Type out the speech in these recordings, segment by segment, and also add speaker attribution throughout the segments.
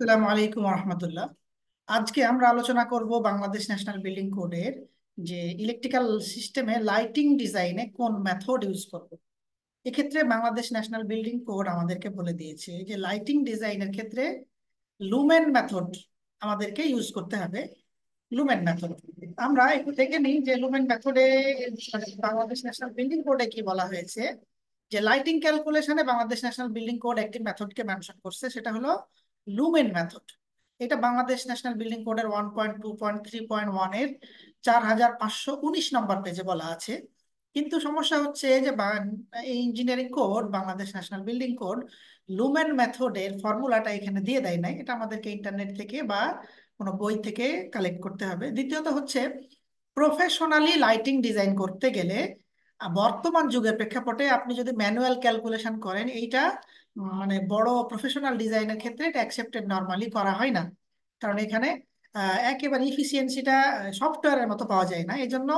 Speaker 1: আসসালামু আলাইকুম রহমতুল্লাহ। আজকে আমরা আলোচনা করব বাংলাদেশ ন্যাশনাল বিল্ডিং কোডের যে ইলেকট্রিক্যাল সিস্টেমে লাইটিং ডিজাইনে কোন মেথড ইউজ করব। এক্ষেত্রে বাংলাদেশ ন্যাশনাল বিল্ডিং কোড আমাদেরকে বলে দিয়েছে যে লাইটিং ডিজাইনের ক্ষেত্রে লুমেন মেথড আমাদেরকে ইউজ করতে হবে। লুমেন মেথড আমরা একটু দেখে নিই যে লুমেন মেথডে বাংলাদেশ ন্যাশনাল বিল্ডিং কোডে কি বলা হয়েছে। যে লাইটিং ক্যালকুলেশনে বাংলাদেশ ন্যাশনাল বিল্ডিং কোড একটি মেথডকে মেনশন করছে, সেটা হলো লুমেন মেথড। এটা বাংলাদেশ ন্যাশনাল বিল্ডিং কোডের 1.2.3.1 এর 4519 নম্বর পেজে বলা আছে। কিন্তু সমস্যা হচ্ছে যে এই engineering code Bangladesh national building code lumen মেথডের ফর্মুলাটা এখানে দিয়ে দেয় নাই। এটা আমাদেরকে ইন্টারনেট থেকে বা কোনো বই থেকে কালেক্ট করতে হবে। দ্বিতীয়ত হচ্ছে, প্রফেশনালি লাইটিং ডিজাইন করতে গেলে বর্তমান যুগের প্রেক্ষাপটে আপনি যদি ম্যানুয়াল ক্যালকুলেশন করেন, এইটা মানে বড় প্রফেশনাল ডিজাইনের ক্ষেত্রে এটা অ্যাকসেপ্টেড নরমালি করা হয় না। কারণ এখানে একেবারে ইফিসিয়েন্সিটা সফটওয়্যারের মতো পাওয়া যায় না। এই জন্য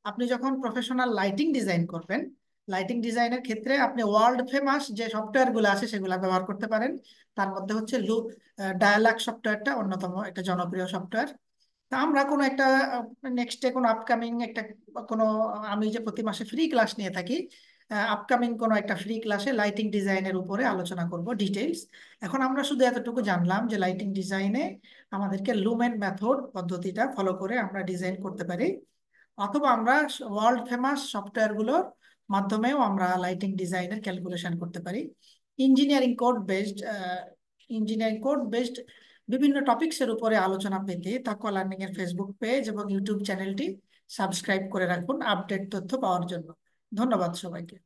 Speaker 1: আপনি যখন প্রফেশনাল লাইটিং ডিজাইন করবেন, লাইটিং ডিজাইনের ক্ষেত্রে আপনি ওয়ার্ল্ড ফেমাস যে সফটওয়্যার গুলো আছে সেগুলো ব্যবহার করতে পারেন। তার মধ্যে হচ্ছে ডায়ালাক সফটওয়্যারটা অন্যতম একটা জনপ্রিয় সফটওয়্যার। তা আমরা কোনো একটা নেক্সটে কোনো আপকামিং একটা কোনো আমি যে প্রতি মাসে ফ্রি ক্লাস নিয়ে থাকি, আপকামিং কোনো একটা ফ্রি ক্লাসে লাইটিং ডিজাইনের উপরে আলোচনা করব ডিটেইলস। এখন আমরা শুধু এতটুকু জানলাম যে লাইটিং ডিজাইনে আমাদেরকে লুমেন মেথড পদ্ধতিটা ফলো করে আমরা ডিজাইন করতে পারি, অথবা আমরা ওয়ার্ল্ড ফেমাস সফটওয়্যারগুলোর মাধ্যমেও আমরা লাইটিং ডিজাইনের ক্যালকুলেশন করতে পারি। Engineering code based engineering code based বিভিন্ন টপিকসের উপরে আলোচনা পেতে তাকওয়া লার্নিং এর ফেসবুক পেজ এবং ইউটিউব চ্যানেলটি সাবস্ক্রাইব করে রাখুন আপডেট তথ্য পাওয়ার জন্য। ধন্যবাদ সবাইকে।